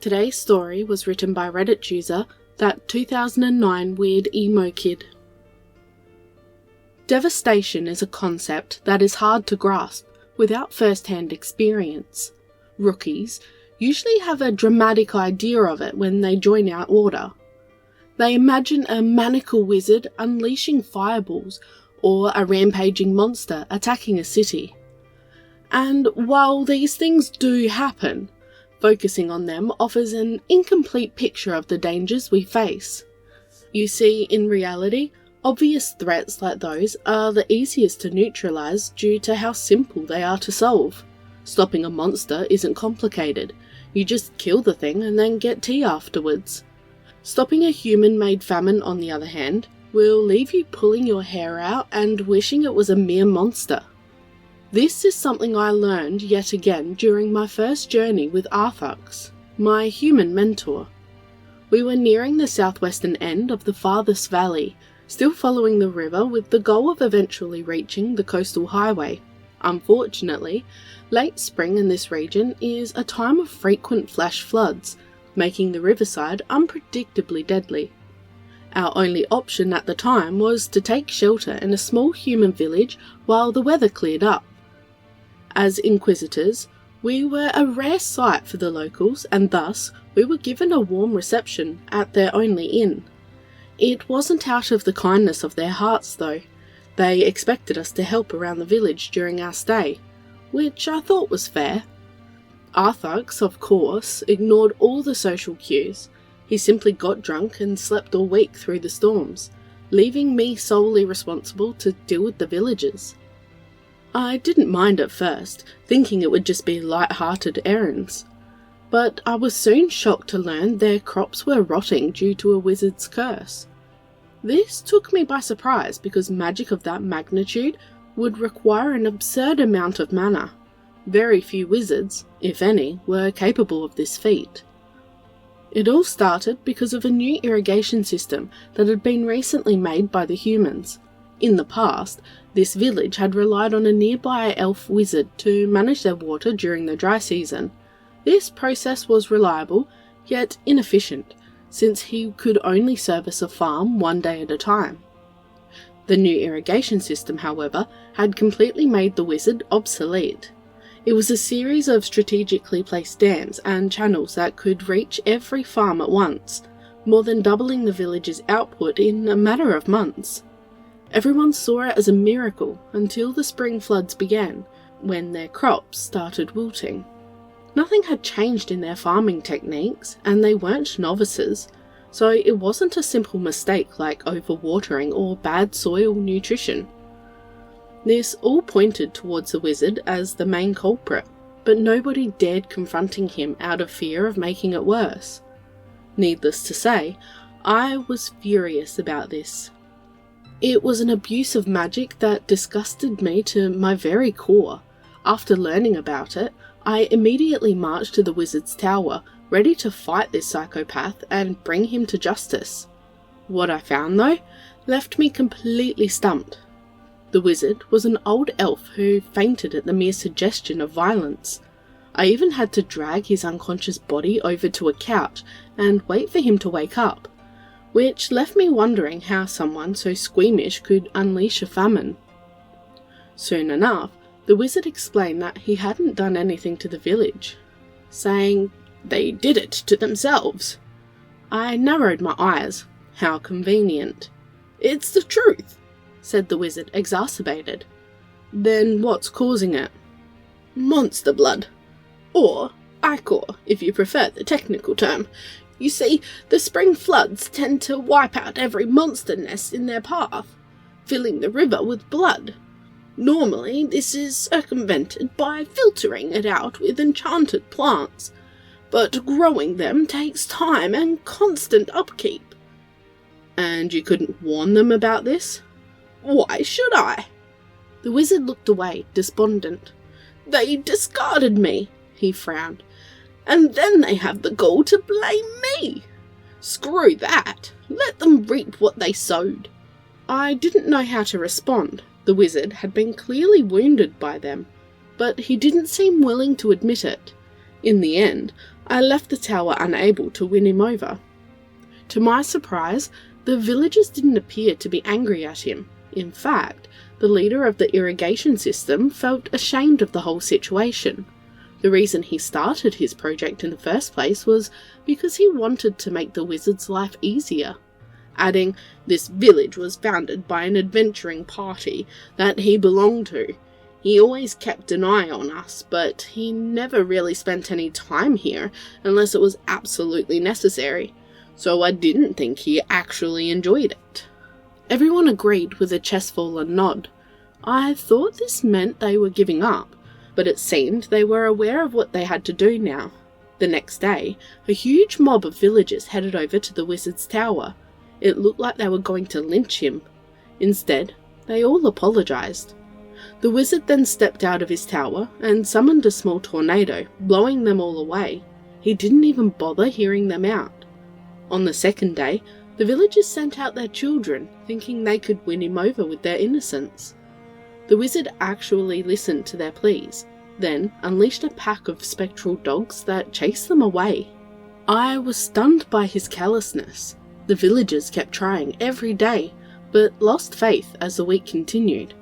Today's story was written by Reddit user That 2009 Weird Emo Kid. Devastation is a concept that is hard to grasp without first-hand experience. Rookies usually have a dramatic idea of it when they join our order. They imagine a maniacal wizard unleashing fireballs or a rampaging monster attacking a city. And while these things do happen, focusing on them offers an incomplete picture of the dangers we face. You see, in reality, obvious threats like those are the easiest to neutralise due to how simple they are to solve. Stopping a monster isn't complicated. You just kill the thing and then get tea afterwards. Stopping a human-made famine, on the other hand, will leave you pulling your hair out and wishing it was a mere monster. This is something I learned yet again during my first journey with Orcs, my human mentor. We were nearing the southwestern end of the farthest valley, still following the river with the goal of eventually reaching the coastal highway. Unfortunately, late spring in this region is a time of frequent flash floods, making the riverside unpredictably deadly. Our only option at the time was to take shelter in a small human village while the weather cleared up. As inquisitors, we were a rare sight for the locals, and thus we were given a warm reception at their only inn. It wasn't out of the kindness of their hearts though. They expected us to help around the village during our stay, which I thought was fair. Arthux, of course, ignored all the social cues. He simply got drunk and slept all week through the storms, leaving me solely responsible to deal with the villagers. I didn't mind at first, thinking it would just be light-hearted errands. But I was soon shocked to learn their crops were rotting due to a wizard's curse. This took me by surprise because magic of that magnitude would require an absurd amount of mana. Very few wizards, if any, were capable of this feat. It all started because of a new irrigation system that had been recently made by the humans. In the past, this village had relied on a nearby elf wizard to manage their water during the dry season. This process was reliable, yet inefficient, since he could only service a farm one day at a time. The new irrigation system, however, had completely made the wizard obsolete. It was a series of strategically placed dams and channels that could reach every farm at once, more than doubling the village's output in a matter of months. Everyone saw it as a miracle until the spring floods began, when their crops started wilting. Nothing had changed in their farming techniques, and they weren't novices, so it wasn't a simple mistake like overwatering or bad soil nutrition. This all pointed towards the wizard as the main culprit, but nobody dared confronting him out of fear of making it worse. Needless to say, I was furious about this. It was an abuse of magic that disgusted me to my very core. After learning about it, I immediately marched to the wizard's tower, ready to fight this psychopath and bring him to justice. What I found, though, left me completely stumped. The wizard was an old elf who fainted at the mere suggestion of violence. I even had to drag his unconscious body over to a couch and wait for him to wake up, which left me wondering how someone so squeamish could unleash a famine. Soon enough, the wizard explained that he hadn't done anything to the village, saying they did it to themselves. I narrowed my eyes. How convenient. "It's the truth," said the wizard, exacerbated. "Then what's causing it?" "Monster blood. Or ichor, if you prefer the technical term. You see, the spring floods tend to wipe out every monster nest in their path, filling the river with blood. Normally, this is circumvented by filtering it out with enchanted plants, but growing them takes time and constant upkeep." "And you couldn't warn them about this?" "Why should I?" The wizard looked away, despondent. "They discarded me," he frowned. "And then they have the gall to blame me. Screw that. Let them reap what they sowed." I didn't know how to respond. The wizard had been clearly wounded by them, but he didn't seem willing to admit it. In the end, I left the tower unable to win him over. To my surprise, the villagers didn't appear to be angry at him. In fact, the leader of the irrigation system felt ashamed of the whole situation. The reason he started his project in the first place was because he wanted to make the wizard's life easier, adding, "This village was founded by an adventuring party that he belonged to. He always kept an eye on us, but he never really spent any time here unless it was absolutely necessary, so I didn't think he actually enjoyed it." Everyone agreed with a chest-fallen nod. I thought this meant they were giving up, but it seemed they were aware of what they had to do now. The next day, a huge mob of villagers headed over to the wizard's tower. It looked like they were going to lynch him. Instead, they all apologized. The wizard then stepped out of his tower and summoned a small tornado, blowing them all away. He didn't even bother hearing them out. On the second day, the villagers sent out their children, thinking they could win him over with their innocence. The wizard actually listened to their pleas, then unleashed a pack of spectral dogs that chased them away. I was stunned by his callousness. The villagers kept trying every day, but lost faith as the week continued.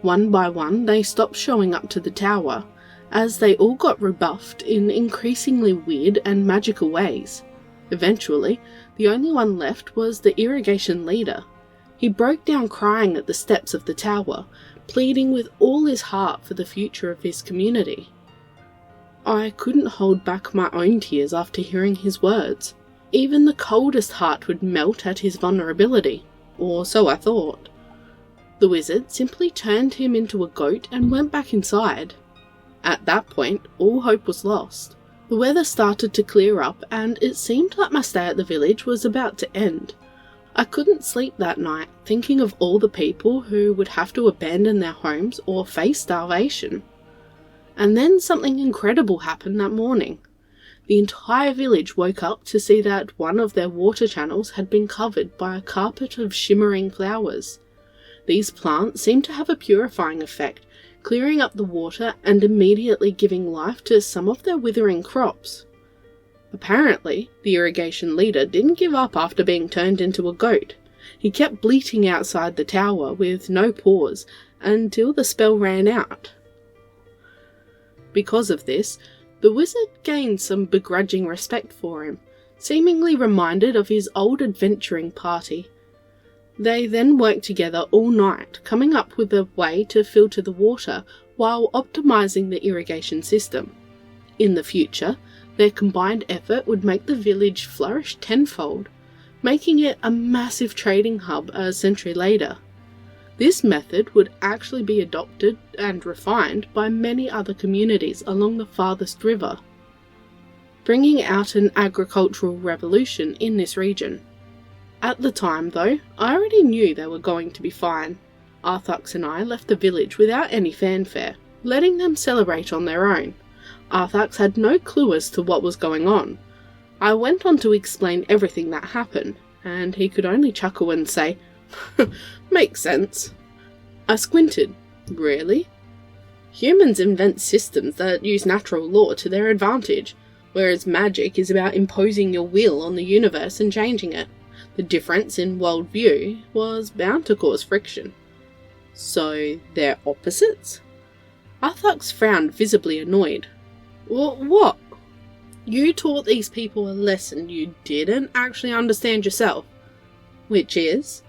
One by one, they stopped showing up to the tower, as they all got rebuffed in increasingly weird and magical ways. Eventually, the only one left was the irrigation leader. He broke down crying at the steps of the tower, pleading with all his heart for the future of his community. I couldn't hold back my own tears after hearing his words. Even the coldest heart would melt at his vulnerability, or so I thought. The wizard simply turned him into a goat and went back inside. At that point, all hope was lost. The weather started to clear up, and it seemed like my stay at the village was about to end. I couldn't sleep that night, thinking of all the people who would have to abandon their homes or face starvation. And then something incredible happened that morning. The entire village woke up to see that one of their water channels had been covered by a carpet of shimmering flowers. These plants seemed to have a purifying effect, clearing up the water and immediately giving life to some of their withering crops. Apparently, the irrigation leader didn't give up after being turned into a goat. He kept bleating outside the tower with no pause until the spell ran out. Because of this, the wizard gained some begrudging respect for him, seemingly reminded of his old adventuring party. They then worked together all night, coming up with a way to filter the water while optimizing the irrigation system. In the future, their combined effort would make the village flourish tenfold, making it a massive trading hub a century later. This method would actually be adopted and refined by many other communities along the farthest river, bringing out an agricultural revolution in this region. At the time, though, I already knew they were going to be fine. Arthux and I left the village without any fanfare, letting them celebrate on their own. Arthux had no clue as to what was going on. I went on to explain everything that happened, and he could only chuckle and say, "Makes sense." I squinted. Really? Humans invent systems that use natural law to their advantage, whereas magic is about imposing your will on the universe and changing it. The difference in worldview was bound to cause friction. So they're opposites? Arthux frowned, visibly annoyed. What? You taught these people a lesson you didn't actually understand yourself. Which is?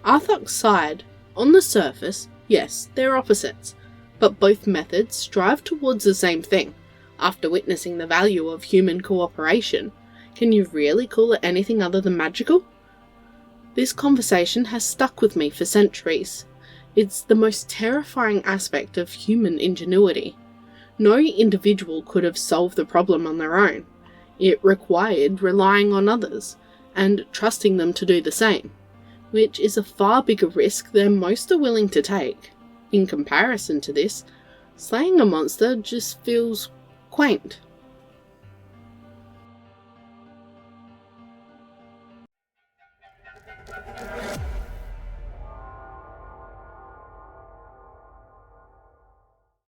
Arthux sighed. On the surface, yes, they're opposites, but both methods strive towards the same thing. After witnessing the value of human cooperation, can you really call it anything other than magical? This conversation has stuck with me for centuries. It's the most terrifying aspect of human ingenuity. No individual could have solved the problem on their own. It required relying on others, and trusting them to do the same, which is a far bigger risk than most are willing to take. In comparison to this, slaying a monster just feels quaint.